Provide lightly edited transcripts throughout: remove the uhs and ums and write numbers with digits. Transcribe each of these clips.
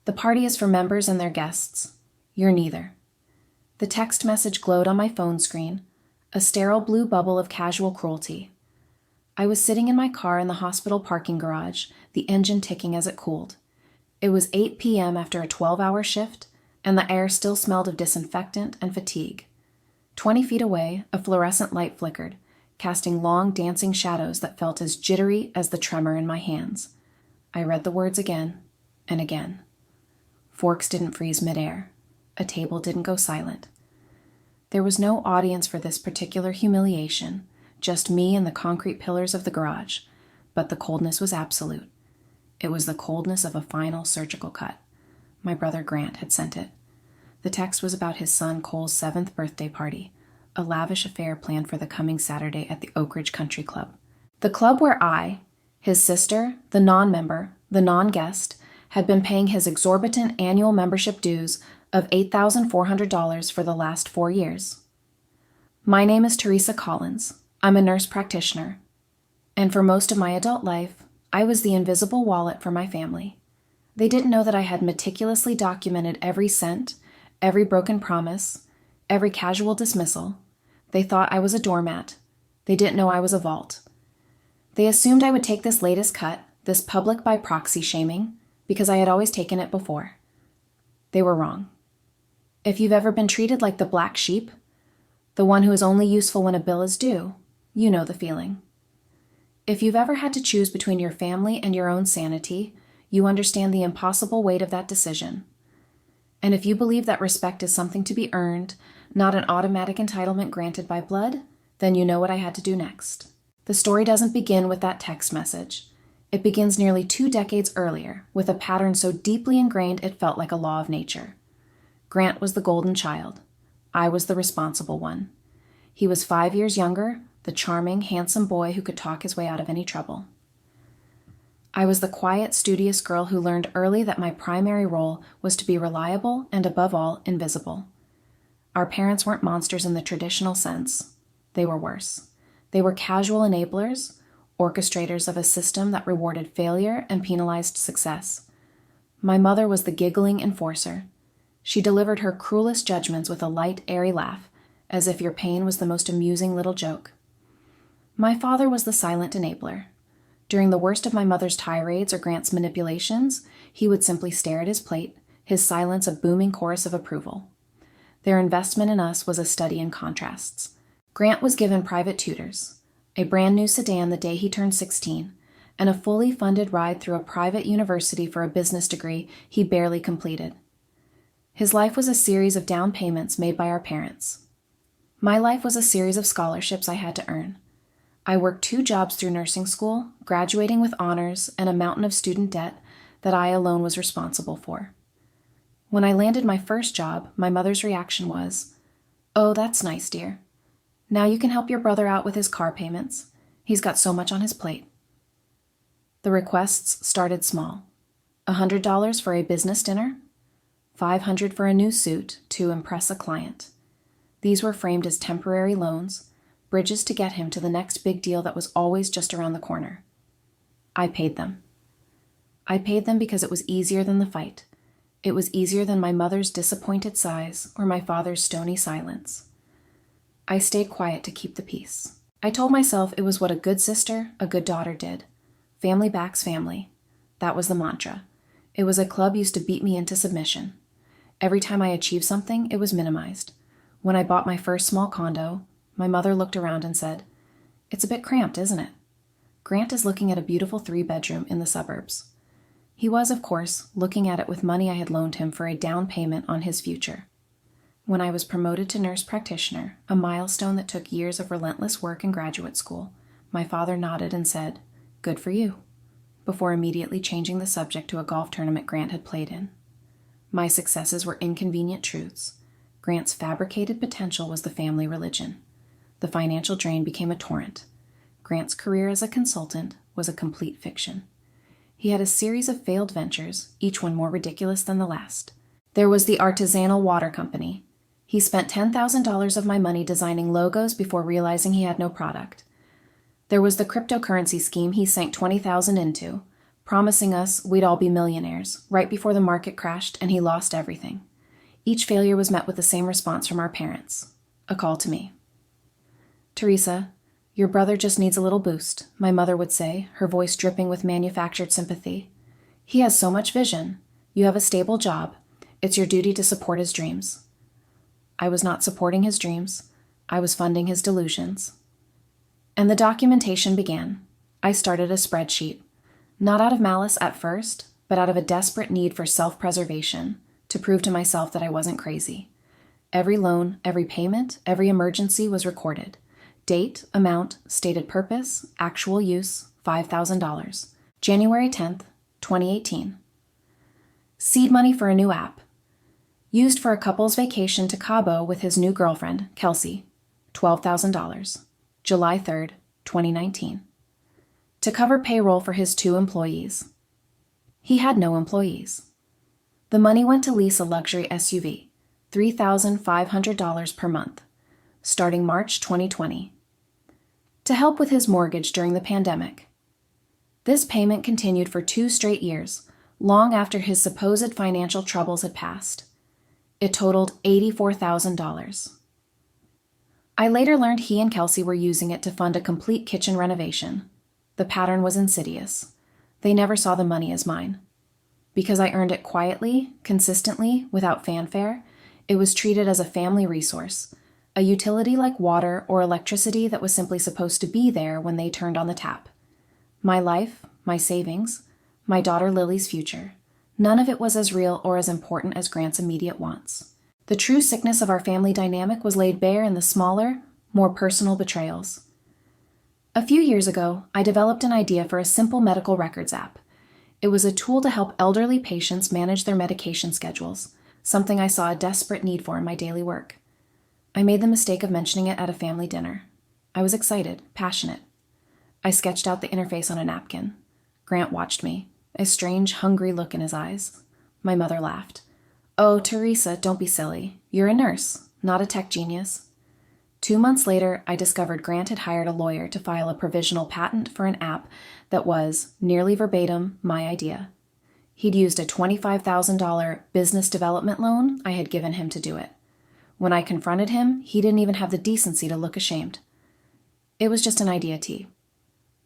The party is for members and their guests. You're neither. The text message glowed on my phone screen, a sterile blue bubble of casual cruelty. I was sitting in my car in the hospital parking garage, the engine ticking as it cooled. It was 8 p.m. after a 12-hour shift, and the air still smelled of disinfectant and fatigue. 20 feet away, a fluorescent light flickered, casting long, dancing shadows that felt as jittery as the tremor in my hands. I read the words again and again. Forks didn't freeze midair. A table didn't go silent. There was no audience for this particular humiliation, just me and the concrete pillars of the garage, but the coldness was absolute. It was the coldness of a final surgical cut. My brother Grant had sent it. The text was about his son Cole's 7th birthday party, a lavish affair planned for the coming Saturday at the Oak Ridge Country Club. The club where I, his sister, the non-member, the non-guest, had been paying his exorbitant annual membership dues of $8,400 for the last 4 years. My name is Teresa Collins. I'm a nurse practitioner. And for most of my adult life, I was the invisible wallet for my family. They didn't know that I had meticulously documented every cent, every broken promise, every casual dismissal. They thought I was a doormat. They didn't know I was a vault. They assumed I would take this latest cut, this public by proxy shaming, because I had always taken it before. They were wrong. If you've ever been treated like the black sheep, the one who is only useful when a bill is due, you know the feeling. If you've ever had to choose between your family and your own sanity, you understand the impossible weight of that decision. And if you believe that respect is something to be earned, not an automatic entitlement granted by blood, then you know what I had to do next. The story doesn't begin with that text message. It begins nearly 2 decades earlier, with a pattern so deeply ingrained it felt like a law of nature. Grant was the golden child. I was the responsible one. He was 5 years younger, the charming, handsome boy who could talk his way out of any trouble. I was the quiet, studious girl who learned early that my primary role was to be reliable and, above all, invisible. Our parents weren't monsters in the traditional sense. They were worse. They were casual enablers, orchestrators of a system that rewarded failure and penalized success. My mother was the giggling enforcer. She delivered her cruelest judgments with a light, airy laugh, as if your pain was the most amusing little joke. My father was the silent enabler. During the worst of my mother's tirades or Grant's manipulations, he would simply stare at his plate, his silence a booming chorus of approval. Their investment in us was a study in contrasts. Grant was given private tutors, a brand new sedan the day he turned 16, and a fully funded ride through a private university for a business degree he barely completed. His life was a series of down payments made by our parents. My life was a series of scholarships I had to earn. I worked 2 jobs through nursing school, graduating with honors and a mountain of student debt that I alone was responsible for. When I landed my first job, my mother's reaction was, "Oh, that's nice, dear. Now you can help your brother out with his car payments. He's got so much on his plate." The requests started small. $100 for a business dinner, $500 for a new suit to impress a client. These were framed as temporary loans, bridges to get him to the next big deal that was always just around the corner. I paid them. I paid them because it was easier than the fight. It was easier than my mother's disappointed sighs or my father's stony silence. I stayed quiet to keep the peace. I told myself it was what a good sister, a good daughter did. Family backs family. That was the mantra. It was a club used to beat me into submission. Every time I achieved something, it was minimized. When I bought my first small condo, my mother looked around and said, "It's a bit cramped, isn't it? Grant is looking at a beautiful 3-bedroom in the suburbs." He was, of course, looking at it with money I had loaned him for a down payment on his future. When I was promoted to nurse practitioner, a milestone that took years of relentless work in graduate school, my father nodded and said, "Good for you," before immediately changing the subject to a golf tournament Grant had played in. My successes were inconvenient truths. Grant's fabricated potential was the family religion. The financial drain became a torrent. Grant's career as a consultant was a complete fiction. He had a series of failed ventures, each one more ridiculous than the last. There was the artisanal water company. He spent $10,000 of my money designing logos before realizing he had no product. There was the cryptocurrency scheme he sank $20,000 into, promising us we'd all be millionaires right before the market crashed and he lost everything. Each failure was met with the same response from our parents, a call to me. "Teresa, your brother just needs a little boost," my mother would say, her voice dripping with manufactured sympathy. "He has so much vision. You have a stable job. It's your duty to support his dreams." I was not supporting his dreams. I was funding his delusions. And the documentation began. I started a spreadsheet, not out of malice at first, but out of a desperate need for self-preservation, to prove to myself that I wasn't crazy. Every loan, every payment, every emergency was recorded. Date, amount, stated purpose, actual use, $5,000. January 10th, 2018. Seed money for a new app. Used for a couple's vacation to Cabo with his new girlfriend, Kelsey. $12,000. July 3rd, 2019. To cover payroll for his 2 employees. He had no employees. The money went to lease a luxury SUV, $3,500 per month, starting March 2020. To help with his mortgage during the pandemic. This payment continued for 2 straight years, long after his supposed financial troubles had passed. It totaled $84,000. I later learned he and Kelsey were using it to fund a complete kitchen renovation. The pattern was insidious. They never saw the money as mine. Because I earned it quietly, consistently, without fanfare, it was treated as a family resource, a utility like water or electricity that was simply supposed to be there when they turned on the tap. My life, my savings, my daughter Lily's future, none of it was as real or as important as Grant's immediate wants. The true sickness of our family dynamic was laid bare in the smaller, more personal betrayals. A few years ago, I developed an idea for a simple medical records app. It was a tool to help elderly patients manage their medication schedules, something I saw a desperate need for in my daily work. I made the mistake of mentioning it at a family dinner. I was excited, passionate. I sketched out the interface on a napkin. Grant watched me, a strange, hungry look in his eyes. My mother laughed. "Oh, Teresa, don't be silly. You're a nurse, not a tech genius." 2 months later, I discovered Grant had hired a lawyer to file a provisional patent for an app that was, nearly verbatim, my idea. He'd used a $25,000 business development loan I had given him to do it. When I confronted him, he didn't even have the decency to look ashamed. It was just an idea, T.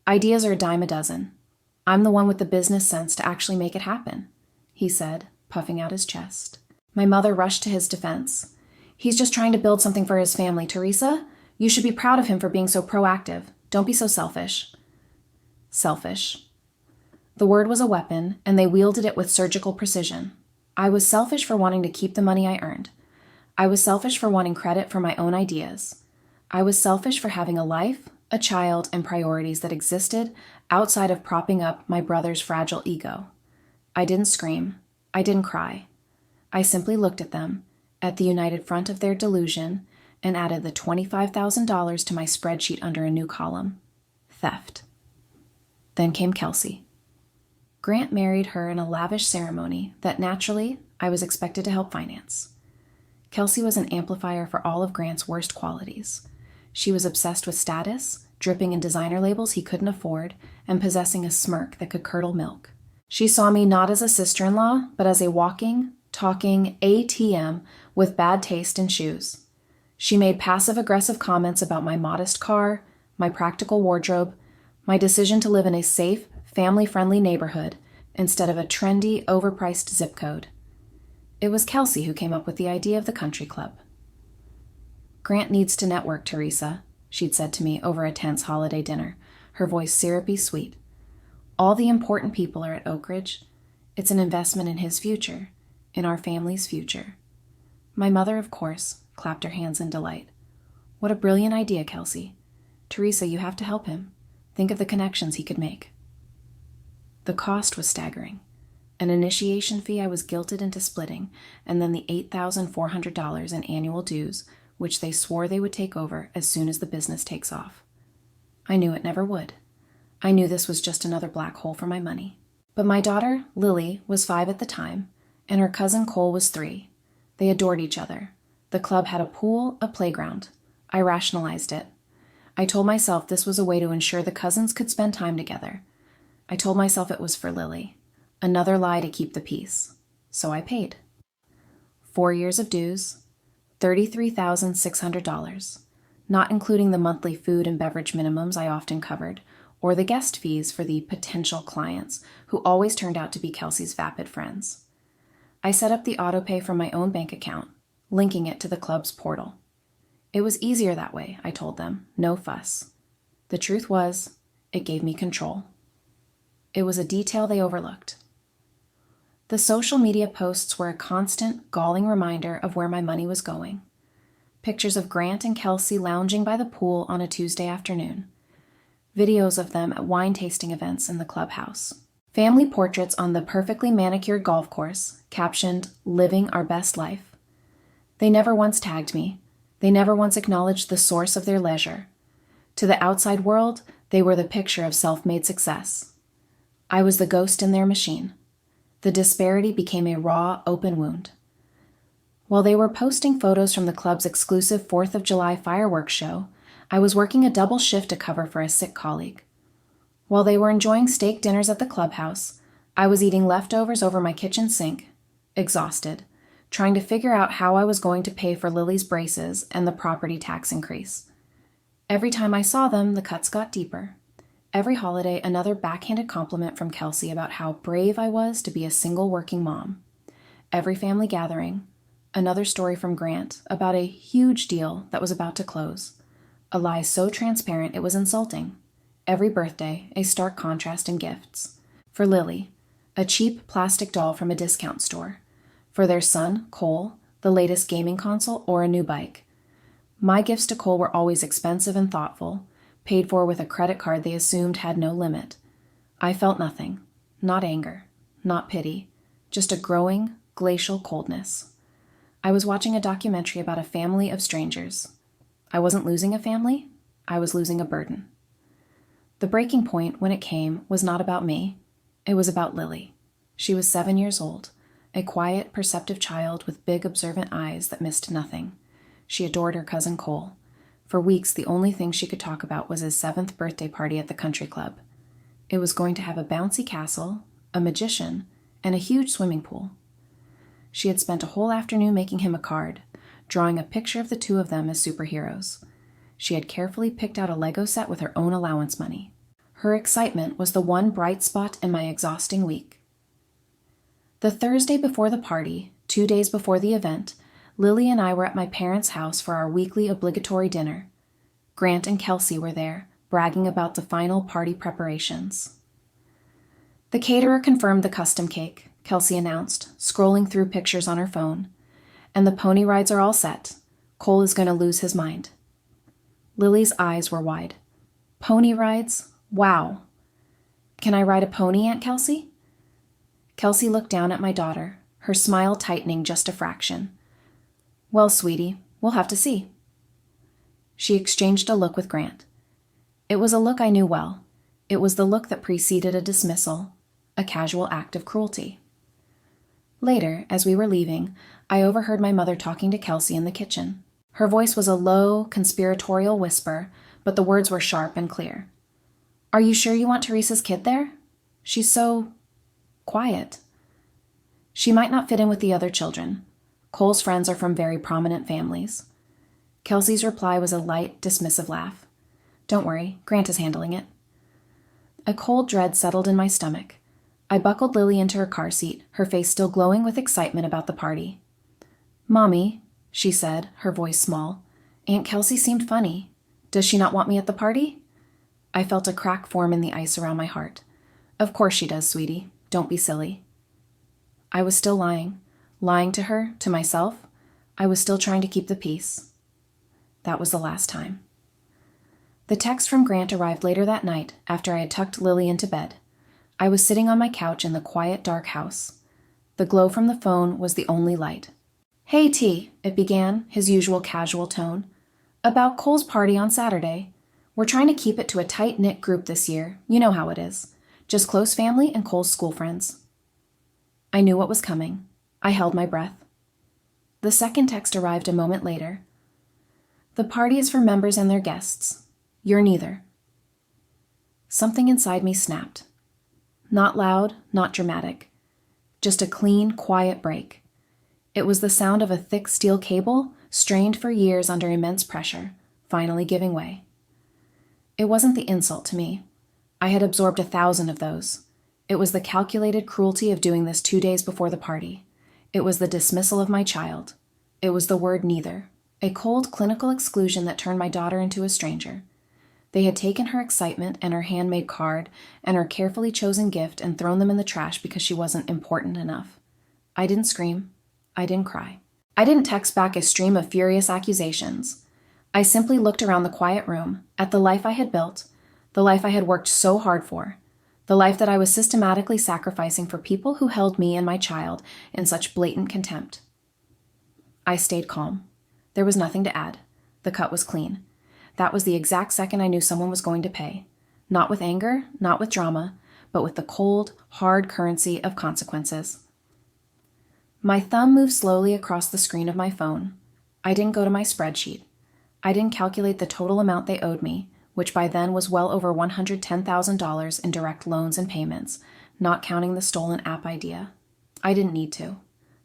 Ideas are a dime a dozen. I'm the one with the business sense to actually make it happen, he said, puffing out his chest. My mother rushed to his defense. "He's just trying to build something for his family, Teresa. You should be proud of him for being so proactive. Don't be so selfish." Selfish. The word was a weapon, and they wielded it with surgical precision. I was selfish for wanting to keep the money I earned. I was selfish for wanting credit for my own ideas. I was selfish for having a life, a child, and priorities that existed outside of propping up my brother's fragile ego. I didn't scream. I didn't cry. I simply looked at them, at the united front of their delusion, and added the $25,000 to my spreadsheet under a new column. Theft. Then came Kelsey. Grant married her in a lavish ceremony that naturally I was expected to help finance. Kelsey was an amplifier for all of Grant's worst qualities. She was obsessed with status, dripping in designer labels he couldn't afford, and possessing a smirk that could curdle milk. She saw me not as a sister-in-law, but as a walking, talking ATM with bad taste in shoes. She made passive-aggressive comments about my modest car, my practical wardrobe, my decision to live in a safe, family-friendly neighborhood instead of a trendy, overpriced zip code. It was Kelsey who came up with the idea of the country club. "Grant needs to network, Teresa," she'd said to me over a tense holiday dinner, her voice syrupy sweet. "All the important people are at Oak Ridge. It's an investment in his future, in our family's future." My mother, of course, clapped her hands in delight. "What a brilliant idea, Kelsey. Teresa, you have to help him. Think of the connections he could make." The cost was staggering. An initiation fee I was guilted into splitting, and then the $8,400 in annual dues, which they swore they would take over as soon as the business takes off. I knew it never would. I knew this was just another black hole for my money. But my daughter, Lily, was 5 at the time, and her cousin Cole was 3. They adored each other. The club had a pool, a playground. I rationalized it. I told myself this was a way to ensure the cousins could spend time together. I told myself it was for Lily. Another lie to keep the peace. So I paid. 4 years of dues, $33,600, not including the monthly food and beverage minimums I often covered, or the guest fees for the potential clients who always turned out to be Kelsey's vapid friends. I set up the autopay from my own bank account, linking it to the club's portal. It was easier that way, I told them, no fuss. The truth was, it gave me control. It was a detail they overlooked. The social media posts were a constant, galling reminder of where my money was going. Pictures of Grant and Kelsey lounging by the pool on a Tuesday afternoon. Videos of them at wine tasting events in the clubhouse. Family portraits on the perfectly manicured golf course, captioned, "Living our best life." They never once tagged me. They never once acknowledged the source of their leisure. To the outside world, they were the picture of self-made success. I was the ghost in their machine. The disparity became a raw, open wound. While they were posting photos from the club's exclusive 4th of July fireworks show, I was working a double shift to cover for a sick colleague. While they were enjoying steak dinners at the clubhouse, I was eating leftovers over my kitchen sink, exhausted, trying to figure out how I was going to pay for Lily's braces and the property tax increase. Every time I saw them, the cuts got deeper. Every holiday, another backhanded compliment from Kelsey about how brave I was to be a single working mom. Every family gathering, another story from Grant about a huge deal that was about to close. A lie so transparent it was insulting. Every birthday, a stark contrast in gifts. For Lily, a cheap plastic doll from a discount store. For their son, Cole, the latest gaming console or a new bike. My gifts to Cole were always expensive and thoughtful, paid for with a credit card they assumed had no limit. I felt nothing, not anger, not pity, just a growing, glacial coldness. I was watching a documentary about a family of strangers. I wasn't losing a family, I was losing a burden. The breaking point, when it came, was not about me. It was about Lily. She was 7 years old, a quiet, perceptive child with big, observant eyes that missed nothing. She adored her cousin Cole. For weeks, the only thing she could talk about was his 7th birthday party at the country club. It was going to have a bouncy castle, a magician, and a huge swimming pool. She had spent a whole afternoon making him a card, drawing a picture of the two of them as superheroes. She had carefully picked out a Lego set with her own allowance money. Her excitement was the one bright spot in my exhausting week. The Thursday before the party, 2 days before the event, Lily and I were at my parents' house for our weekly obligatory dinner. Grant and Kelsey were there, bragging about the final party preparations. The caterer confirmed the custom cake, Kelsey announced, scrolling through pictures on her phone. And the pony rides are all set. Cole is going to lose his mind. Lily's eyes were wide. Pony rides? Wow. Can I ride a pony, Aunt Kelsey? Kelsey looked down at my daughter, her smile tightening just a fraction. Well, sweetie, we'll have to see. She exchanged a look with Grant. It was a look I knew well. It was the look that preceded a dismissal, a casual act of cruelty. Later, as we were leaving, I overheard my mother talking to Kelsey in the kitchen. Her voice was a low, conspiratorial whisper, but the words were sharp and clear. Are you sure you want Teresa's kid there? She's so quiet. She might not fit in with the other children. Cole's friends are from very prominent families. Kelsey's reply was a light, dismissive laugh. Don't worry, Grant is handling it. A cold dread settled in my stomach. I buckled Lily into her car seat, her face still glowing with excitement about the party. Mommy, she said, her voice small. Aunt Kelsey seemed funny. Does she not want me at the party? I felt a crack form in the ice around my heart. Of course she does, sweetie. Don't be silly. I was still lying to her, to myself. I was still trying to keep the peace. That was the last time. The text from Grant arrived later that night after I had tucked Lily into bed. I was sitting on my couch in the quiet, dark house. The glow from the phone was the only light. Hey, T, it began, his usual casual tone. About Cole's party on Saturday. We're trying to keep it to a tight-knit group this year. You know how it is. Just close family and Cole's school friends. I knew what was coming. I held my breath. The second text arrived a moment later. The party is for members and their guests. You're neither. Something inside me snapped. Not loud, not dramatic. Just a clean, quiet break. It was the sound of a thick steel cable, strained for years under immense pressure, finally giving way. It wasn't the insult to me. I had absorbed 1,000 of those. It was the calculated cruelty of doing this 2 days before the party. It was the dismissal of my child. It was the word neither, a cold clinical exclusion that turned my daughter into a stranger. They had taken her excitement and her handmade card and her carefully chosen gift and thrown them in the trash because she wasn't important enough. I didn't scream. I didn't cry. I didn't text back a stream of furious accusations. I simply looked around the quiet room at the life I had built, the life I had worked so hard for, the life that I was systematically sacrificing for people who held me and my child in such blatant contempt. I stayed calm. There was nothing to add. The cut was clean. That was the exact second I knew someone was going to pay. Not with anger, not with drama, but with the cold, hard currency of consequences. My thumb moved slowly across the screen of my phone. I didn't go to my spreadsheet. I didn't calculate the total amount they owed me, which by then was well over $110,000 in direct loans and payments, not counting the stolen app idea. I didn't need to.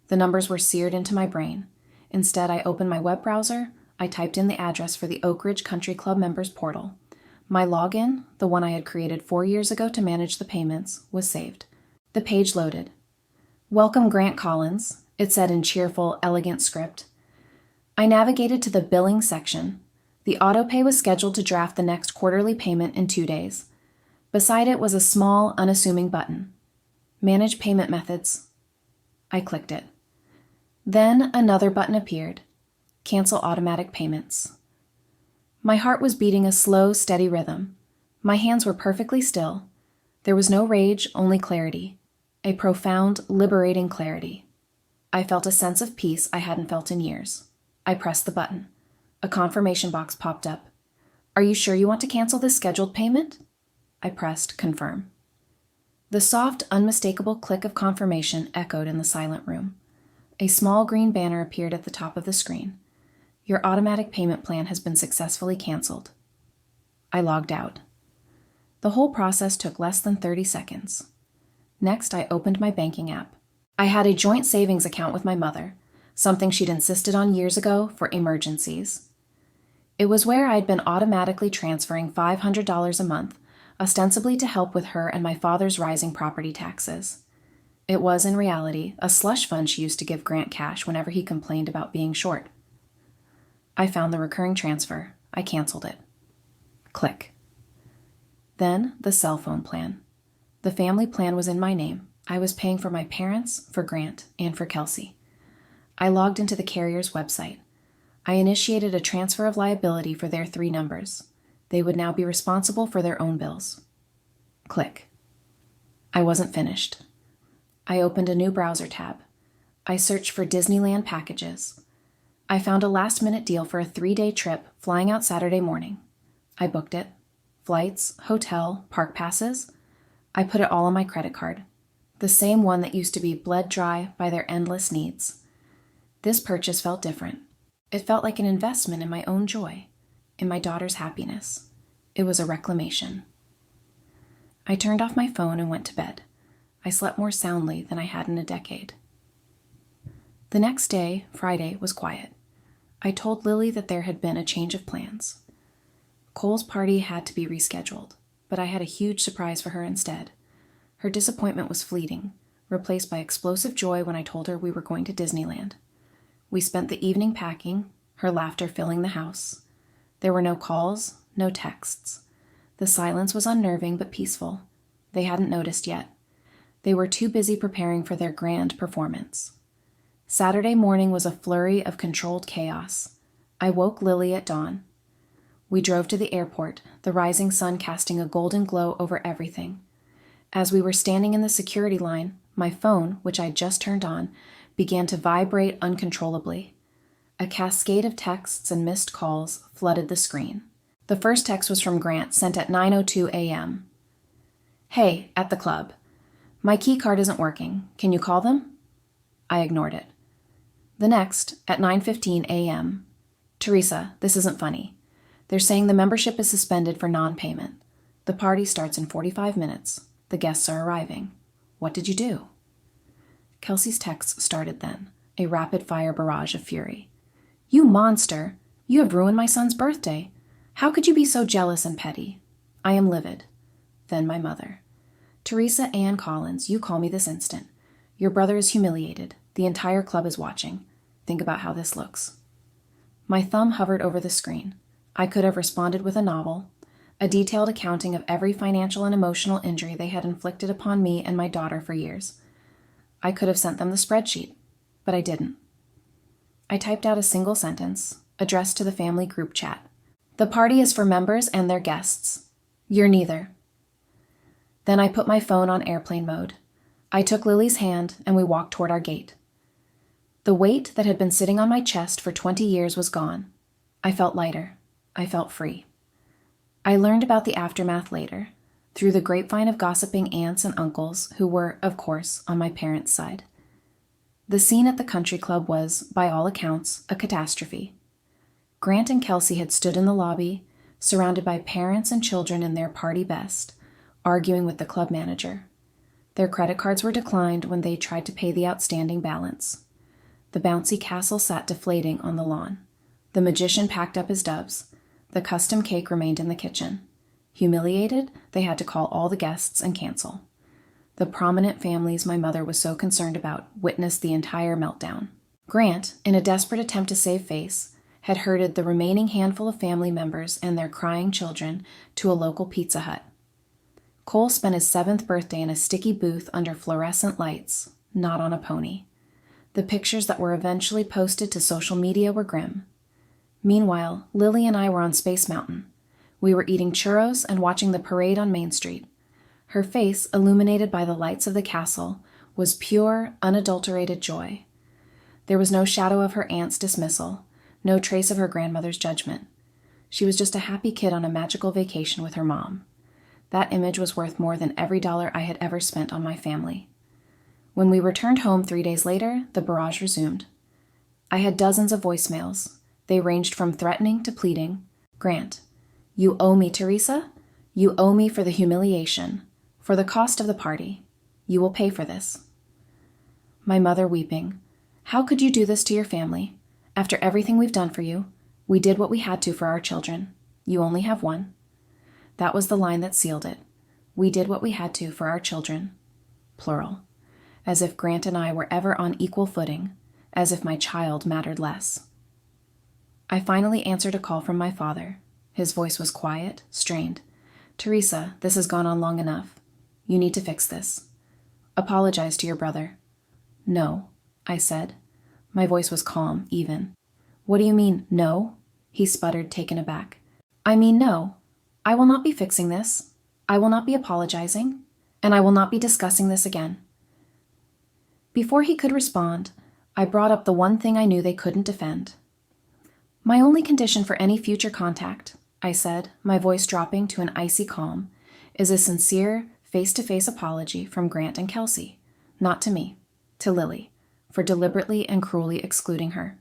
The numbers were seared into my brain. Instead, I opened my web browser. I typed in the address for the Oak Ridge Country Club members portal. My login, the one I had created 4 years ago to manage the payments, was saved. The page loaded. "Welcome, Grant Collins," it said in cheerful, elegant script. I navigated to the billing section. The autopay was scheduled to draft the next quarterly payment in 2 days. Beside it was a small, unassuming button. Manage payment methods. I clicked it. Then another button appeared. Cancel automatic payments. My heart was beating a slow, steady rhythm. My hands were perfectly still. There was no rage, only clarity. A profound, liberating clarity. I felt a sense of peace I hadn't felt in years. I pressed the button. A confirmation box popped up. "Are you sure you want to cancel this scheduled payment?" I pressed confirm. The soft, unmistakable click of confirmation echoed in the silent room. A small green banner appeared at the top of the screen. "Your automatic payment plan has been successfully canceled." I logged out. The whole process took less than 30 seconds. Next, I opened my banking app. I had a joint savings account with my mother, something she'd insisted on years ago for emergencies. It was where I'd been automatically transferring $500 a month, ostensibly to help with her and my father's rising property taxes. It was, in reality, a slush fund she used to give Grant cash whenever he complained about being short. I found the recurring transfer. I canceled it. Click. Then the cell phone plan. The family plan was in my name. I was paying for my parents, for Grant, and for Kelsey. I logged into the carrier's website. I initiated a transfer of liability for their 3 numbers. They would now be responsible for their own bills. Click. I wasn't finished. I opened a new browser tab. I searched for Disneyland packages. I found a last-minute deal for a 3-day trip flying out Saturday morning. I booked it. Flights, hotel, park passes. I put it all on my credit card. The same one that used to be bled dry by their endless needs. This purchase felt different. It felt like an investment in my own joy, in my daughter's happiness. It was a reclamation. I turned off my phone and went to bed. I slept more soundly than I had in a decade. The next day, Friday, was quiet. I told Lily that there had been a change of plans. Cole's party had to be rescheduled, but I had a huge surprise for her instead. Her disappointment was fleeting, replaced by explosive joy when I told her we were going to Disneyland. We spent the evening packing, her laughter filling the house. There were no calls, no texts. The silence was unnerving but peaceful. They hadn't noticed yet. They were too busy preparing for their grand performance. Saturday morning was a flurry of controlled chaos. I woke Lily at dawn. We drove to the airport, the rising sun casting a golden glow over everything. As we were standing in the security line, my phone, which I'd just turned on, began to vibrate uncontrollably. A cascade of texts and missed calls flooded the screen. The first text was from Grant, sent at 9:02 a.m. "Hey, at the club. My key card isn't working. Can you call them?" I ignored it. The next, at 9:15 a.m. "Teresa, this isn't funny. They're saying the membership is suspended for non-payment. The party starts in 45 minutes. The guests are arriving. What did you do? Kelsey's texts started then, a rapid-fire barrage of fury. You monster! You have ruined my son's birthday. How could you be so jealous and petty? I am livid. Then my mother. Teresa Ann Collins, you call me this instant. Your brother is humiliated. The entire club is watching. Think about how this looks. My thumb hovered over the screen. I could have responded with a novel, a detailed accounting of every financial and emotional injury they had inflicted upon me and my daughter for years. I could have sent them the spreadsheet, but I didn't. I typed out a single sentence, addressed to the family group chat. The party is for members and their guests. You're neither. Then I put my phone on airplane mode. I took Lily's hand and we walked toward our gate. The weight that had been sitting on my chest for 20 years was gone. I felt lighter. I felt free. I learned about the aftermath later, through the grapevine of gossiping aunts and uncles who were, of course, on my parents' side. The scene at the country club was, by all accounts, a catastrophe. Grant and Kelsey had stood in the lobby, surrounded by parents and children in their party best, arguing with the club manager. Their credit cards were declined when they tried to pay the outstanding balance. The bouncy castle sat deflating on the lawn. The magician packed up his doves. The custom cake remained in the kitchen. Humiliated, they had to call all the guests and cancel. The prominent families my mother was so concerned about witnessed the entire meltdown. Grant, in a desperate attempt to save face, had herded the remaining handful of family members and their crying children to a local Pizza Hut. Cole spent his 7th birthday in a sticky booth under fluorescent lights, not on a pony. The pictures that were eventually posted to social media were grim. Meanwhile, Lily and I were on Space Mountain. We were eating churros and watching the parade on Main Street. Her face, illuminated by the lights of the castle, was pure, unadulterated joy. There was no shadow of her aunt's dismissal, no trace of her grandmother's judgment. She was just a happy kid on a magical vacation with her mom. That image was worth more than every dollar I had ever spent on my family. When we returned home 3 days later, the barrage resumed. I had dozens of voicemails. They ranged from threatening to pleading. Grant, you owe me, Teresa. You owe me for the humiliation, for the cost of the party. You will pay for this. My mother weeping. How could you do this to your family? After everything we've done for you, we did what we had to for our children. You only have one. That was the line that sealed it. We did what we had to for our children. Plural. As if Grant and I were ever on equal footing, as if my child mattered less. I finally answered a call from my father. His voice was quiet, strained. Teresa, this has gone on long enough. You need to fix this. Apologize to your brother. No, I said. My voice was calm, even. What do you mean, no? He sputtered, taken aback. I mean, no. I will not be fixing this. I will not be apologizing. And I will not be discussing this again. Before he could respond, I brought up the one thing I knew they couldn't defend. My only condition for any future contact, I said, my voice dropping to an icy calm, is a sincere, face-to-face apology from Grant and Kelsey, not to me, to Lily, for deliberately and cruelly excluding her.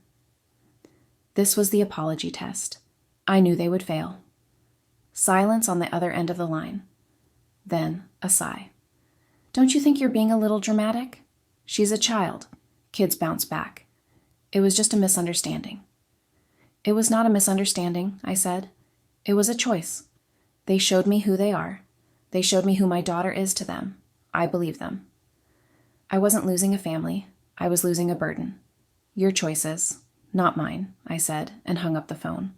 This was the apology test. I knew they would fail. Silence on the other end of the line. Then a sigh. Don't you think you're being a little dramatic? She's a child. Kids bounce back. It was just a misunderstanding. It was not a misunderstanding, I said. It was a choice. They showed me who they are. They showed me who my daughter is to them. I believe them. I wasn't losing a family. I was losing a burden. Your choices, not mine, I said, and hung up the phone.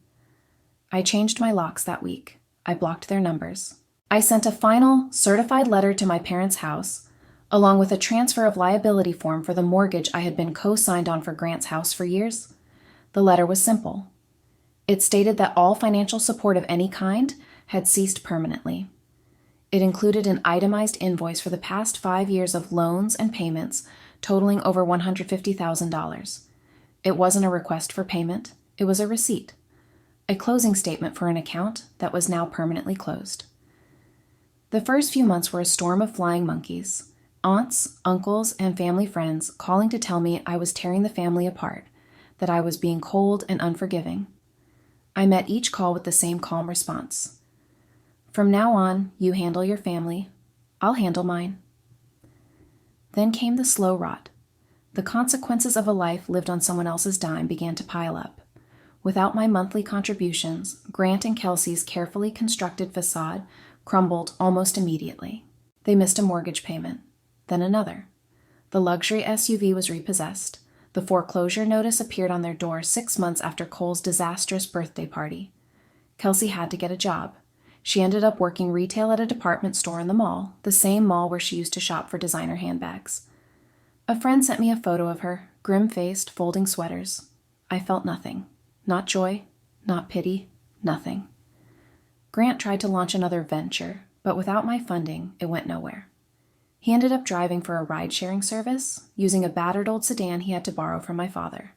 I changed my locks that week. I blocked their numbers. I sent a final, certified letter to my parents' house, along with a transfer of liability form for the mortgage I had been co-signed on for Grant's house for years. The letter was simple. It stated that all financial support of any kind had ceased permanently. It included an itemized invoice for the past 5 years of loans and payments totaling over $150,000. It wasn't a request for payment. It was a receipt. A closing statement for an account that was now permanently closed. The first few months were a storm of flying monkeys. Aunts, uncles, and family friends calling to tell me I was tearing the family apart, that I was being cold and unforgiving. I met each call with the same calm response. From now on, you handle your family. I'll handle mine. Then came the slow rot. The consequences of a life lived on someone else's dime began to pile up. Without my monthly contributions, Grant and Kelsey's carefully constructed facade crumbled almost immediately. They missed a mortgage payment, then another. The luxury SUV was repossessed. The foreclosure notice appeared on their door 6 months after Cole's disastrous birthday party. Kelsey had to get a job. She ended up working retail at a department store in the mall, the same mall where she used to shop for designer handbags. A friend sent me a photo of her, grim-faced, folding sweaters. I felt nothing. Not joy, not pity, nothing. Grant tried to launch another venture, but without my funding, it went nowhere. He ended up driving for a ride-sharing service, using a battered old sedan he had to borrow from my father.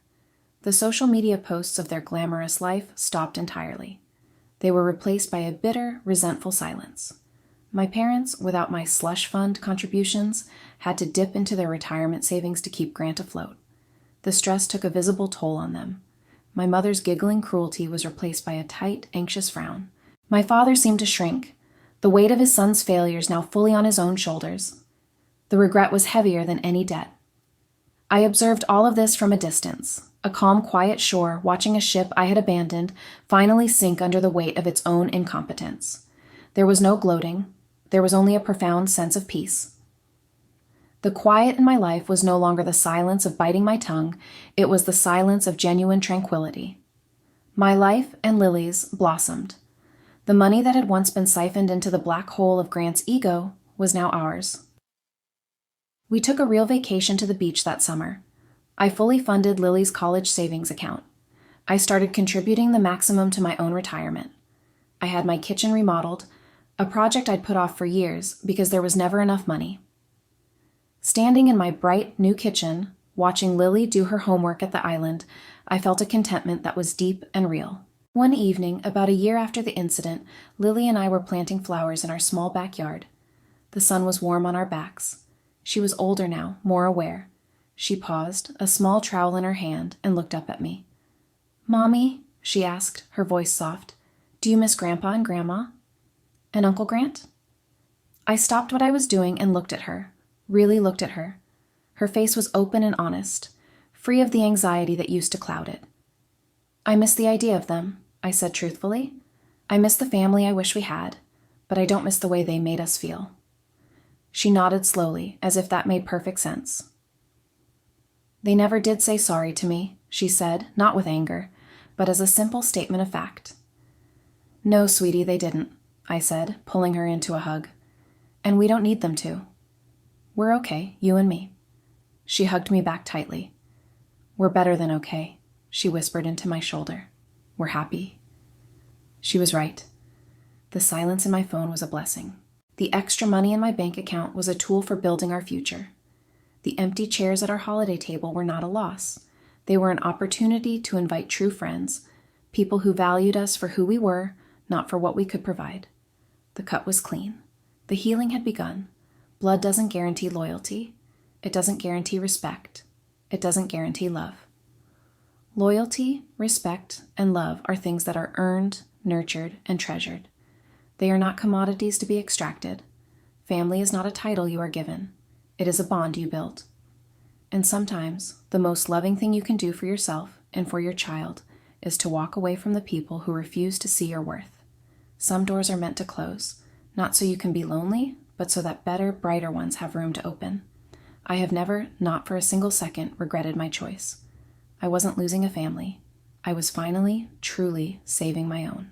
The social media posts of their glamorous life stopped entirely. They were replaced by a bitter, resentful silence. My parents, without my slush fund contributions, had to dip into their retirement savings to keep Grant afloat. The stress took a visible toll on them. My mother's giggling cruelty was replaced by a tight, anxious frown. My father seemed to shrink, the weight of his son's failures now fully on his own shoulders. The regret was heavier than any debt. I observed all of this from a distance, a calm, quiet shore watching a ship I had abandoned finally sink under the weight of its own incompetence. There was no gloating. There was only a profound sense of peace. The quiet in my life was no longer the silence of biting my tongue, it was the silence of genuine tranquility. My life and Lily's blossomed. The money that had once been siphoned into the black hole of Grant's ego was now ours. We took a real vacation to the beach that summer. I fully funded Lily's college savings account. I started contributing the maximum to my own retirement. I had my kitchen remodeled, a project I'd put off for years because there was never enough money. Standing in my bright, new kitchen, watching Lily do her homework at the island, I felt a contentment that was deep and real. One evening, about a year after the incident, Lily and I were planting flowers in our small backyard. The sun was warm on our backs. She was older now, more aware. She paused, a small trowel in her hand, and looked up at me. "Mommy," she asked, her voice soft, "do you miss Grandpa and Grandma? And Uncle Grant?" I stopped what I was doing and looked at her, really looked at her. Her face was open and honest, free of the anxiety that used to cloud it. "I miss the idea of them," I said truthfully. "I miss the family I wish we had, but I don't miss the way they made us feel." She nodded slowly, as if that made perfect sense. "They never did say sorry to me," she said, not with anger, but as a simple statement of fact. "No, sweetie, they didn't," I said, pulling her into a hug. "And we don't need them to. We're okay, you and me." She hugged me back tightly. "We're better than okay," she whispered into my shoulder. "We're happy." She was right. The silence in my phone was a blessing. The extra money in my bank account was a tool for building our future. The empty chairs at our holiday table were not a loss. They were an opportunity to invite true friends, people who valued us for who we were, not for what we could provide. The cut was clean. The healing had begun. Blood doesn't guarantee loyalty. It doesn't guarantee respect. It doesn't guarantee love. Loyalty, respect, and love are things that are earned, nurtured, and treasured. They are not commodities to be extracted. Family is not a title you are given. It is a bond you build. And sometimes, the most loving thing you can do for yourself and for your child is to walk away from the people who refuse to see your worth. Some doors are meant to close, not so you can be lonely, but so that better, brighter ones have room to open. I have never, not for a single second, regretted my choice. I wasn't losing a family. I was finally, truly saving my own.